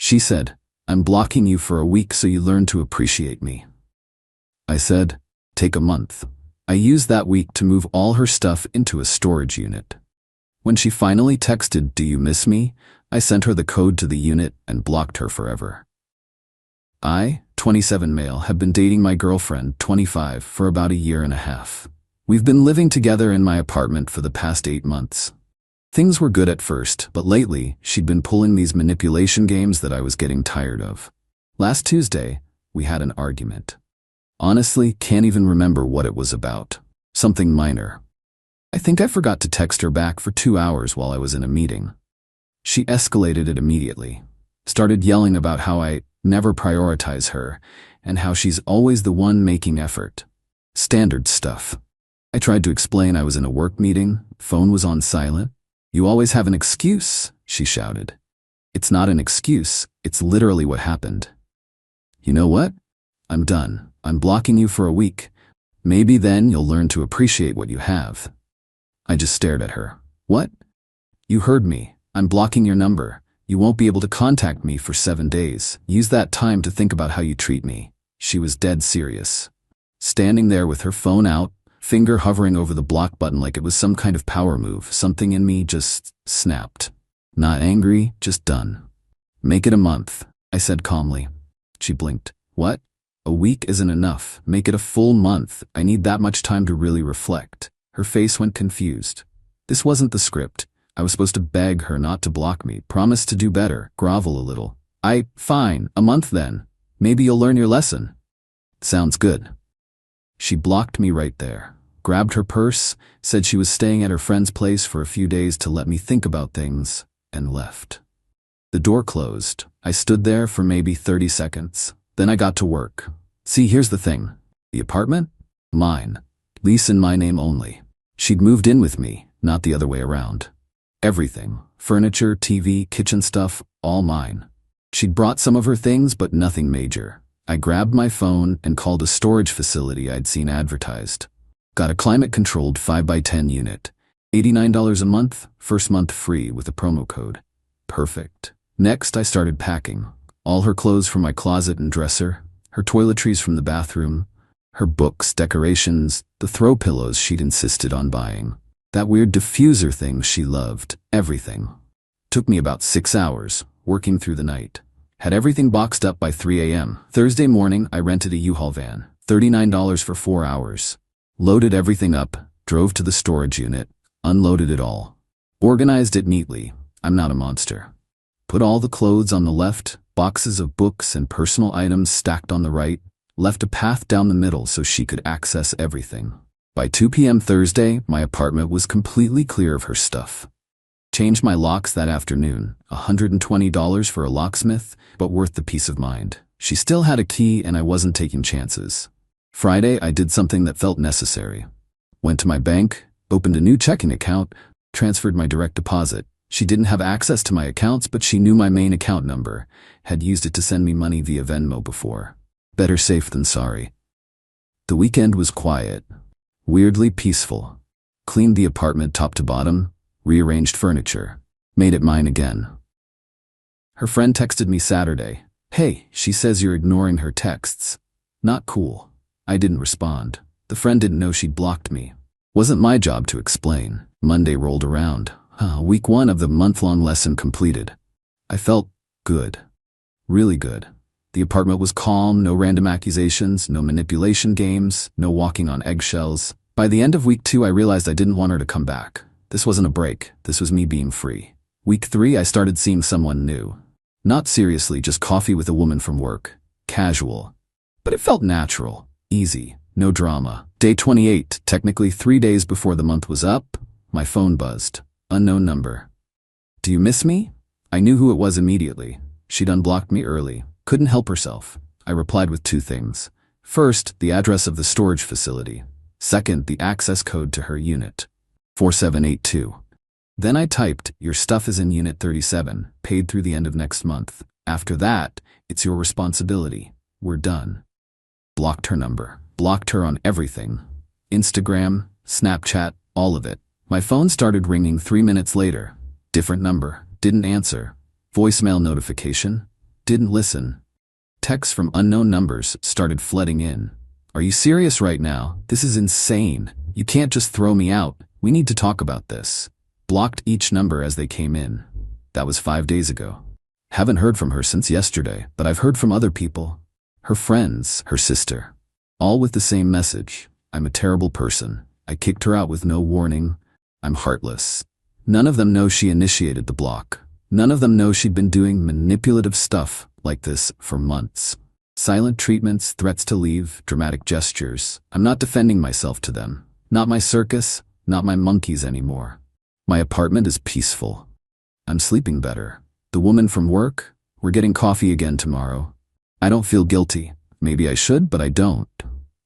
She said, "I'm blocking you for a week so you learn to appreciate me." I said, "Take a month." I used that week to move all her stuff into a storage unit. When she finally texted, "Do you miss me?" I sent her the code to the unit and blocked her forever. I, 27 male, have been dating my girlfriend, 25, for about a year and a half. We've been living together in my apartment for the past 8 months. Things were good at first, but lately, she'd been pulling these manipulation games that I was getting tired of. Last Tuesday, we had an argument. Honestly, can't even remember what it was about. Something minor. I think I forgot to text her back for 2 hours while I was in a meeting. She escalated it immediately. Started yelling about how I never prioritize her and how she's always the one making effort. Standard stuff. I tried to explain I was in a work meeting, phone was on silent. "You always have an excuse," she shouted. "It's not an excuse, it's literally what happened." "You know what? I'm done. I'm blocking you for a week. Maybe then you'll learn to appreciate what you have." I just stared at her. "What?" "You heard me. I'm blocking your number. You won't be able to contact me for 7 days. Use that time to think about how you treat me." She was dead serious. Standing there with her phone out, finger hovering over the block button like it was some kind of power move, something in me just snapped. Not angry, just done. "Make it a month," I said calmly. She blinked. "What? A week isn't enough. Make it a full month. I need that much time to really reflect." Her face went confused. This wasn't the script. I was supposed to beg her not to block me, promise to do better, grovel a little. Fine, a month then. Maybe you'll learn your lesson." "Sounds good." She blocked me right there, grabbed her purse, said she was staying at her friend's place for a few days to let me think about things, and left. The door closed. I stood there for maybe 30 seconds. Then I got to work. See, here's the thing. The apartment? Mine. Lease in my name only. She'd moved in with me, not the other way around. Everything. Furniture, TV, kitchen stuff, all mine. She'd brought some of her things, but nothing major. I grabbed my phone and called a storage facility I'd seen advertised. Got a climate-controlled 5x10 unit. $89 a month, first month free with a promo code. Perfect. Next, I started packing. All her clothes from my closet and dresser, her toiletries from the bathroom, her books, decorations, the throw pillows she'd insisted on buying. That weird diffuser thing she loved, everything. Took me about 6 hours, working through the night. Had everything boxed up by 3 a.m. Thursday morning, I rented a U-Haul van, $39 for 4 hours. Loaded everything up, drove to the storage unit, unloaded it all. Organized it neatly. I'm not a monster. Put all the clothes on the left, boxes of books and personal items stacked on the right, left a path down the middle so she could access everything. By 2 p.m. Thursday, my apartment was completely clear of her stuff. Changed my locks that afternoon, $120 for a locksmith, but worth the peace of mind. She still had a key and I wasn't taking chances. Friday, I did something that felt necessary. Went to my bank, opened a new checking account, transferred my direct deposit. She didn't have access to my accounts, but she knew my main account number, had used it to send me money via Venmo before. Better safe than sorry. The weekend was quiet, weirdly peaceful. Cleaned the apartment top to bottom, rearranged furniture, made it mine again. Her friend texted me Saturday. "Hey, she says you're ignoring her texts." Not cool. I didn't respond. The friend didn't know she'd blocked me. Wasn't my job to explain. Monday rolled around. Week 1 of the month-long lesson completed. I felt good. Really good. The apartment was calm, no random accusations, no manipulation games, no walking on eggshells. By the end of week 2, I realized I didn't want her to come back. This wasn't a break. This was me being free. Week 3, I started seeing someone new. Not seriously, just coffee with a woman from work. Casual. But it felt natural. Easy. No drama. Day 28, technically 3 days before the month was up, my phone buzzed. Unknown number. "Do you miss me?" I knew who it was immediately. She'd unblocked me early. Couldn't help herself. I replied with 2 things. First, the address of the storage facility. Second, the access code to her unit. 4782. Then I typed, "Your stuff is in Unit 37, paid through the end of next month. After that, it's your responsibility. We're done." Blocked her number. Blocked her on everything. Instagram, Snapchat, all of it. My phone started ringing 3 minutes later. Different number. Didn't answer. Voicemail notification. Didn't listen. Texts from unknown numbers started flooding in. Are you serious right now? This is insane. You can't just throw me out. We need to talk about this. Blocked each number as they came in. That was 5 days ago. Haven't heard from her since yesterday, but I've heard from other people. Her friends, her sister. All with the same message. I'm a terrible person. I kicked her out with no warning. I'm heartless. None of them know she initiated the block. None of them know she'd been doing manipulative stuff like this for months. Silent treatments, threats to leave, dramatic gestures. I'm not defending myself to them. Not my circus, not my monkeys anymore. My apartment is peaceful. I'm sleeping better. The woman from work, we're getting coffee again tomorrow. I don't feel guilty. Maybe I should, but I don't.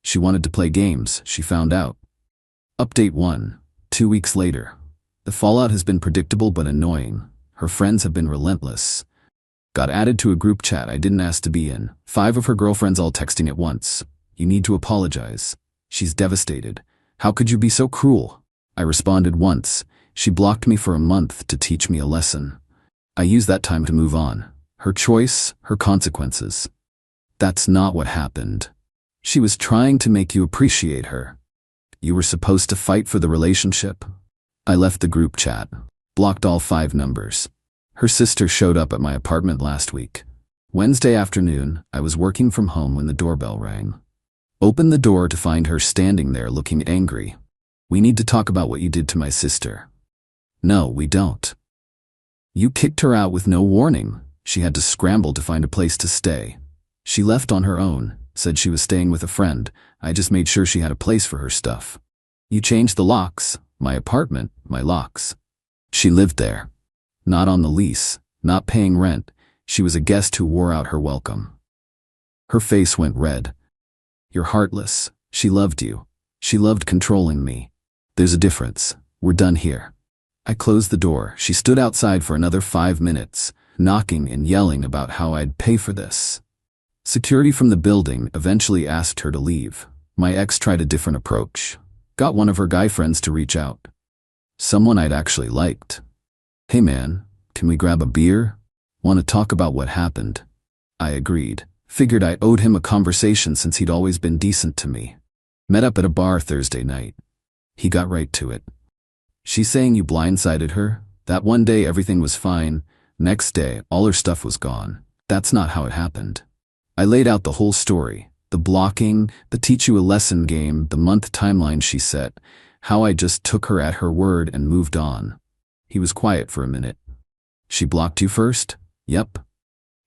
She wanted to play games, she found out. Update 1. 2 weeks later. The fallout has been predictable but annoying. Her friends have been relentless. Got added to a group chat I didn't ask to be in. 5 of her girlfriends all texting at once. You need to apologize. She's devastated. How could you be so cruel? I responded once. She blocked me for a month to teach me a lesson. I used that time to move on. Her choice, her consequences. That's not what happened. She was trying to make you appreciate her. You were supposed to fight for the relationship. I left the group chat. Blocked all 5 numbers. Her sister showed up at my apartment last week. Wednesday afternoon, I was working from home when the doorbell rang. Opened the door to find her standing there looking angry. We need to talk about what you did to my sister. No, we don't. You kicked her out with no warning. She had to scramble to find a place to stay. She left on her own, said she was staying with a friend. I just made sure she had a place for her stuff. You changed the locks. My apartment, my locks. She lived there. Not on the lease, not paying rent. She was a guest who wore out her welcome. Her face went red. You're heartless. She loved you. She loved controlling me. There's a difference. We're done here. I closed the door. She stood outside for another 5 minutes, knocking and yelling about how I'd pay for this. Security from the building eventually asked her to leave. My ex tried a different approach. Got one of her guy friends to reach out. Someone I'd actually liked. Hey man, can we grab a beer? Want to talk about what happened? I agreed. Figured I owed him a conversation since he'd always been decent to me. Met up at a bar Thursday night. He got right to it. She's saying you blindsided her? That one day everything was fine. Next day, all her stuff was gone. That's not how it happened. I laid out the whole story. The blocking, the teach you a lesson game, the month timeline she set, how I just took her at her word and moved on. He was quiet for a minute. She blocked you first? Yep.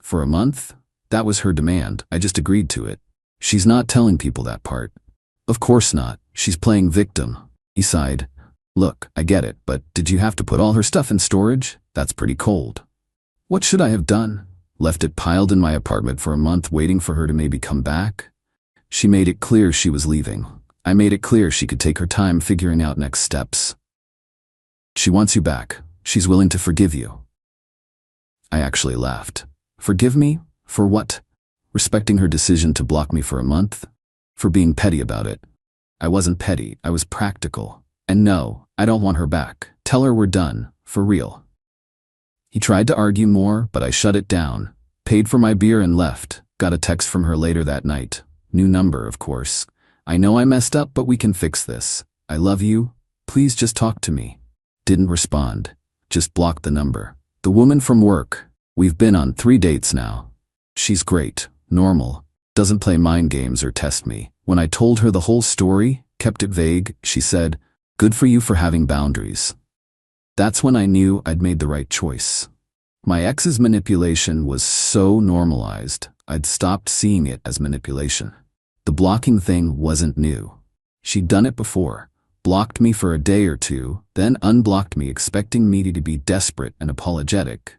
For a month? That was her demand. I just agreed to it. She's not telling people that part. Of course not. She's playing victim. He sighed. Look, I get it, but did you have to put all her stuff in storage? That's pretty cold. What should I have done? Left it piled in my apartment for a month waiting for her to maybe come back? She made it clear she was leaving. I made it clear she could take her time figuring out next steps. She wants you back. She's willing to forgive you. I actually laughed. Forgive me? For what? Respecting her decision to block me for a month? For being petty about it. I wasn't petty, I was practical. And no, I don't want her back. Tell her we're done, for real. He tried to argue more, but I shut it down. Paid for my beer and left. Got a text from her later that night. New number, of course. I know I messed up, but we can fix this. I love you. Please just talk to me. Didn't respond. Just blocked the number. The woman from work. We've been on 3 dates now. She's great, normal, doesn't play mind games or test me. When I told her the whole story, kept it vague, she said, "Good for you for having boundaries." That's when I knew I'd made the right choice. My ex's manipulation was so normalized, I'd stopped seeing it as manipulation. The blocking thing wasn't new. She'd done it before. Blocked me for a day or two, then unblocked me expecting me to be desperate and apologetic.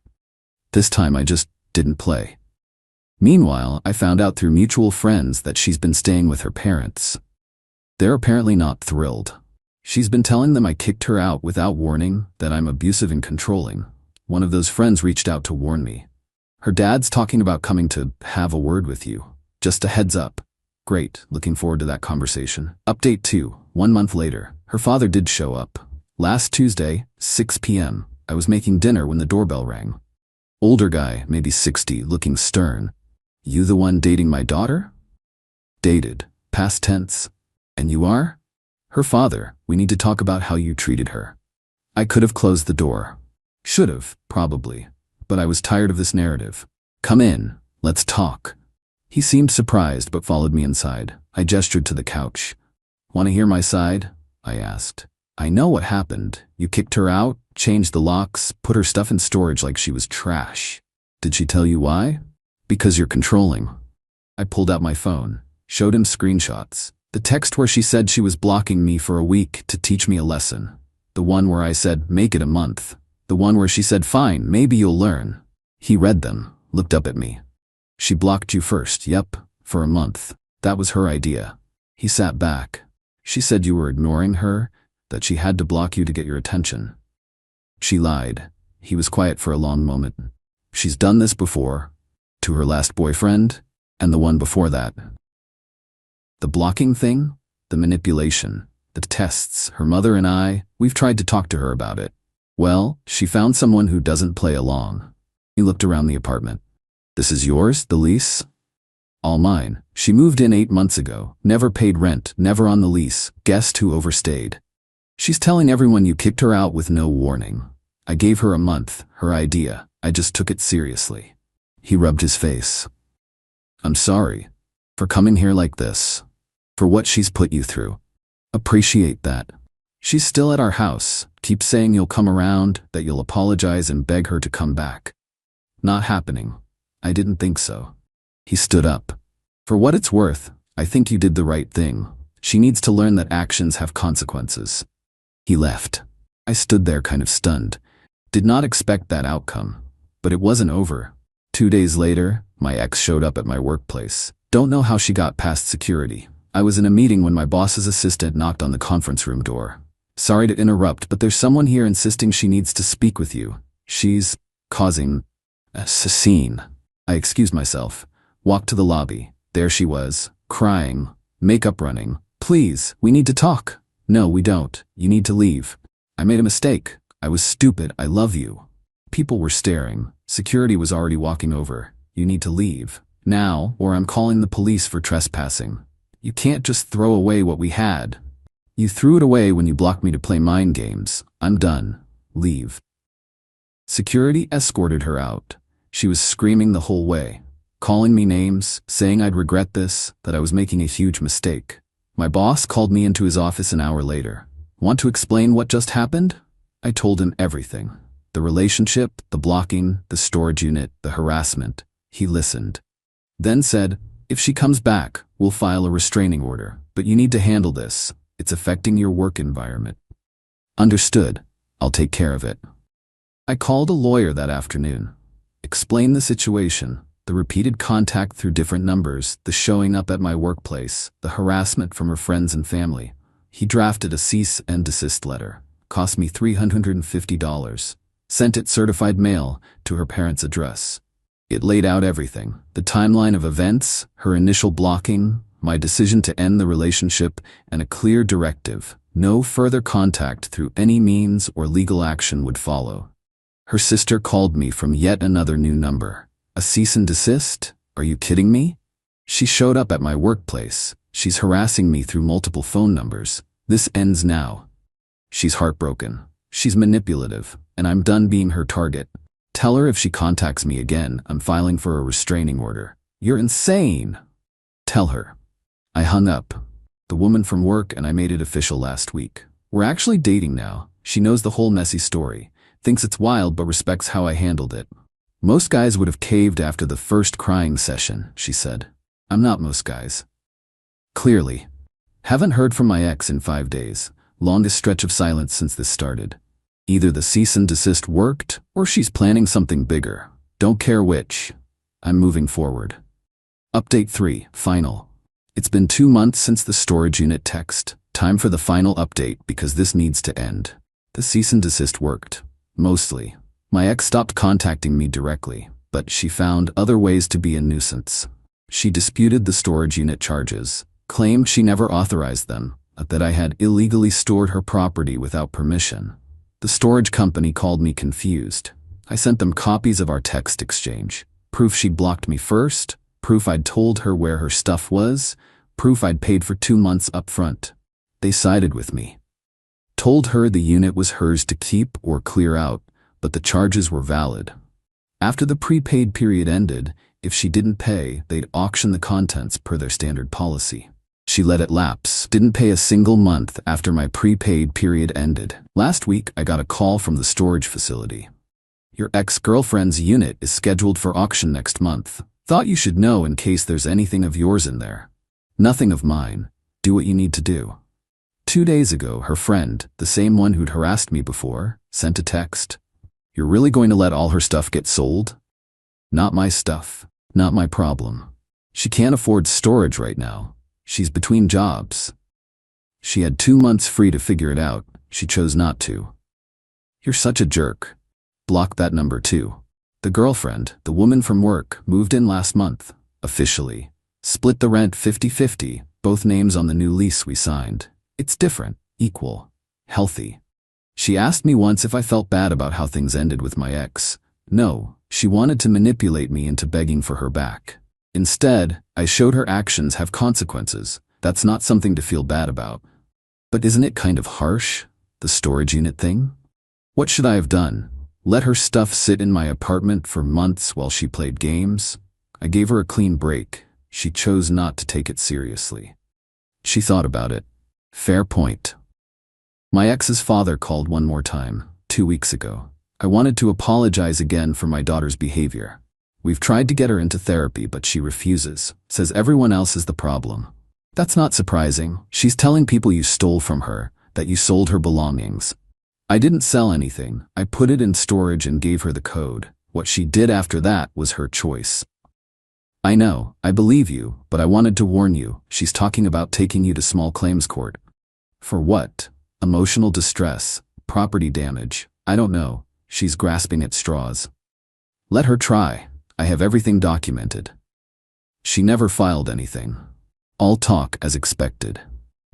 This time I just didn't play. Meanwhile, I found out through mutual friends that she's been staying with her parents. They're apparently not thrilled. She's been telling them I kicked her out without warning, that I'm abusive and controlling. One of those friends reached out to warn me. Her dad's talking about coming to have a word with you. Just a heads up. Great, looking forward to that conversation. Update 2, 1 month later. Her father did show up. Last Tuesday, 6 p.m. I was making dinner when the doorbell rang. Older guy, maybe 60, looking stern. You the one dating my daughter? Dated. Past tense. And you are? Her father. We need to talk about how you treated her. I could have closed the door. Should have, probably. But I was tired of this narrative. Come in. Let's talk. He seemed surprised but followed me inside. I gestured to the couch. Want to hear my side? I asked. I know what happened. You kicked her out, changed the locks, put her stuff in storage like she was trash. Did she tell you why? Because you're controlling. I pulled out my phone, showed him screenshots. The text where she said she was blocking me for a week to teach me a lesson. The one where I said, make it a month. The one where she said, fine, maybe you'll learn. He read them, looked up at me. She blocked you first, yep, for a month. That was her idea. He sat back. She said you were ignoring her, that she had to block you to get your attention. She lied. He was quiet for a long moment. She's done this before. To her last boyfriend, and the one before that. The blocking thing, the manipulation, the tests, her mother and we've tried to talk to her about it. Well, she found someone who doesn't play along. He looked around the apartment. This is yours, the lease? All mine. She moved in 8 months ago, never paid rent, never on the lease, guessed who overstayed. She's telling everyone you kicked her out with no warning. I gave her a month, her idea. I just took it seriously. He rubbed his face. I'm sorry. For coming here like this. For what she's put you through. Appreciate that. She's still at our house. Keep saying you'll come around, that you'll apologize and beg her to come back. Not happening. I didn't think so. He stood up. For what it's worth, I think you did the right thing. She needs to learn that actions have consequences. He left. I stood there kind of stunned. Did not expect that outcome. But it wasn't over. 2 days later, my ex showed up at my workplace. Don't know how she got past security. I was in a meeting when my boss's assistant knocked on the conference room door. Sorry to interrupt, but there's someone here insisting she needs to speak with you. She's causing a scene. I excused myself, walked to the lobby. There she was, crying, makeup running. Please, we need to talk. No, we don't. You need to leave. I made a mistake. I was stupid. I love you. People were staring. Security was already walking over. You need to leave. Now, or I'm calling the police for trespassing. You can't just throw away what we had. You threw it away when you blocked me to play mind games. I'm done. Leave. Security escorted her out. She was screaming the whole way, calling me names, saying I'd regret this, that I was making a huge mistake. My boss called me into his office an hour later. Want to explain what just happened? I told him everything. The relationship, the blocking, the storage unit, the harassment. He listened. Then said, if she comes back, we'll file a restraining order, but you need to handle this. It's affecting your work environment. Understood. I'll take care of it. I called a lawyer that afternoon. Explained the situation, the repeated contact through different numbers, the showing up at my workplace, the harassment from her friends and family. He drafted a cease and desist letter. Cost me $350. Sent it certified mail to her parents' address. It laid out everything, the timeline of events, her initial blocking, my decision to end the relationship, and a clear directive. No further contact through any means or legal action would follow. Her sister called me from yet another new number. A cease and desist? Are you kidding me? She showed up at my workplace. She's harassing me through multiple phone numbers. This ends now. She's heartbroken. She's manipulative, and I'm done being her target. Tell her if she contacts me again, I'm filing for a restraining order. You're insane. Tell her. I hung up. The woman from work and I made it official last week. We're actually dating now. She knows the whole messy story. Thinks it's wild but respects how I handled it. Most guys would have caved after the first crying session, she said. I'm not most guys. Clearly. Haven't heard from my ex in 5 days. Longest stretch of silence since this started. Either the cease and desist worked, or she's planning something bigger. Don't care which. I'm moving forward. Update 3, final. It's been 2 months since the storage unit text. Time for the final update because this needs to end. The cease and desist worked. Mostly. My ex stopped contacting me directly, but she found other ways to be a nuisance. She disputed the storage unit charges, claimed she never authorized them, that I had illegally stored her property without permission. The storage company called me confused. I sent them copies of our text exchange. Proof she'd blocked me first, proof I'd told her where her stuff was, proof I'd paid for 2 months up front. They sided with me. Told her the unit was hers to keep or clear out, but the charges were valid. After the prepaid period ended, if she didn't pay, they'd auction the contents per their standard policy. She let it lapse, didn't pay a single month after my prepaid period ended. Last week, I got a call from the storage facility. Your ex-girlfriend's unit is scheduled for auction next month. Thought you should know in case there's anything of yours in there. Nothing of mine. Do what you need to do. 2 days ago, her friend, the same one who'd harassed me before, sent a text. You're really going to let all her stuff get sold? Not my stuff. Not my problem. She can't afford storage right now. She's between jobs. She had 2 months free to figure it out. She chose not to. You're such a jerk. Block that number too. The girlfriend, the woman from work, moved in last month. Officially. Split the rent 50-50, both names on the new lease we signed. It's different, equal, healthy. She asked me once if I felt bad about how things ended with my ex. No, she wanted to manipulate me into begging for her back. Instead, I showed her actions have consequences. That's not something to feel bad about. But isn't it kind of harsh, the storage unit thing? What should I have done? Let her stuff sit in my apartment for months while she played games? I gave her a clean break. She chose not to take it seriously. She thought about it. Fair point. My ex's father called one more time, 2 weeks ago. I wanted to apologize again for my daughter's behavior. We've tried to get her into therapy, but she refuses, says everyone else is the problem. That's not surprising. She's telling people you stole from her, that you sold her belongings. I didn't sell anything. I put it in storage and gave her the code. What she did after that was her choice. I know, I believe you, but I wanted to warn you. She's talking about taking you to small claims court. For what? Emotional distress, property damage, I don't know. She's grasping at straws. Let her try. I have everything documented. She never filed anything. All talk as expected.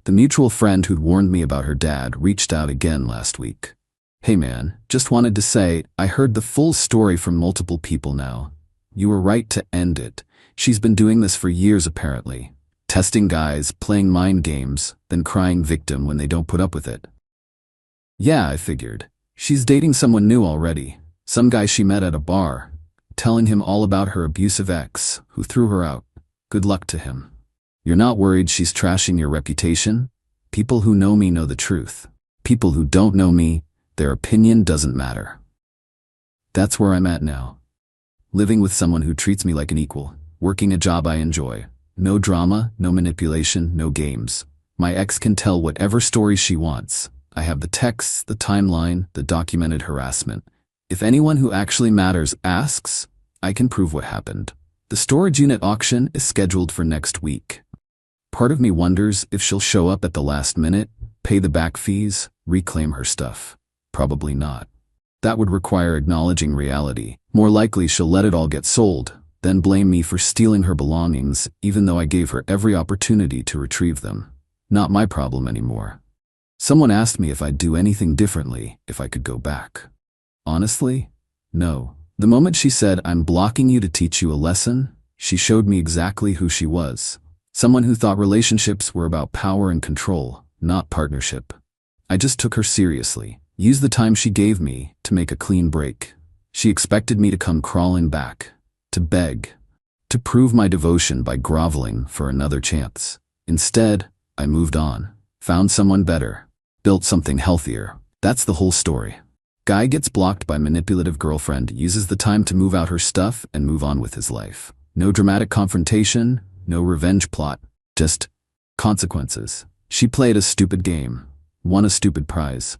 The mutual friend who'd warned me about her dad reached out again last week. Hey man, just wanted to say, I heard the full story from multiple people now. You were right to end it. She's been doing this for years apparently. Testing guys, playing mind games, then crying victim when they don't put up with it. Yeah, I figured. She's dating someone new already. Some guy she met at a bar. Telling him all about her abusive ex, who threw her out. Good luck to him. You're not worried she's trashing your reputation? People who know me know the truth. People who don't know me, their opinion doesn't matter. That's where I'm at now. Living with someone who treats me like an equal. Working a job I enjoy. No drama, no manipulation, no games. My ex can tell whatever story she wants. I have the texts, the timeline, the documented harassment. If anyone who actually matters asks, I can prove what happened. The storage unit auction is scheduled for next week. Part of me wonders if she'll show up at the last minute, pay the back fees, reclaim her stuff. Probably not. That would require acknowledging reality. More likely she'll let it all get sold, then blame me for stealing her belongings even though I gave her every opportunity to retrieve them. Not my problem anymore. Someone asked me if I'd do anything differently if I could go back. Honestly, no. The moment she said, I'm blocking you to teach you a lesson, she showed me exactly who she was. Someone who thought relationships were about power and control, not partnership. I just took her seriously, used the time she gave me to make a clean break. She expected me to come crawling back, to beg, to prove my devotion by groveling for another chance. Instead, I moved on, found someone better, built something healthier. That's the whole story. Guy gets blocked by manipulative girlfriend, uses the time to move out her stuff and move on with his life. No dramatic confrontation, no revenge plot, just consequences. She played a stupid game, won a stupid prize.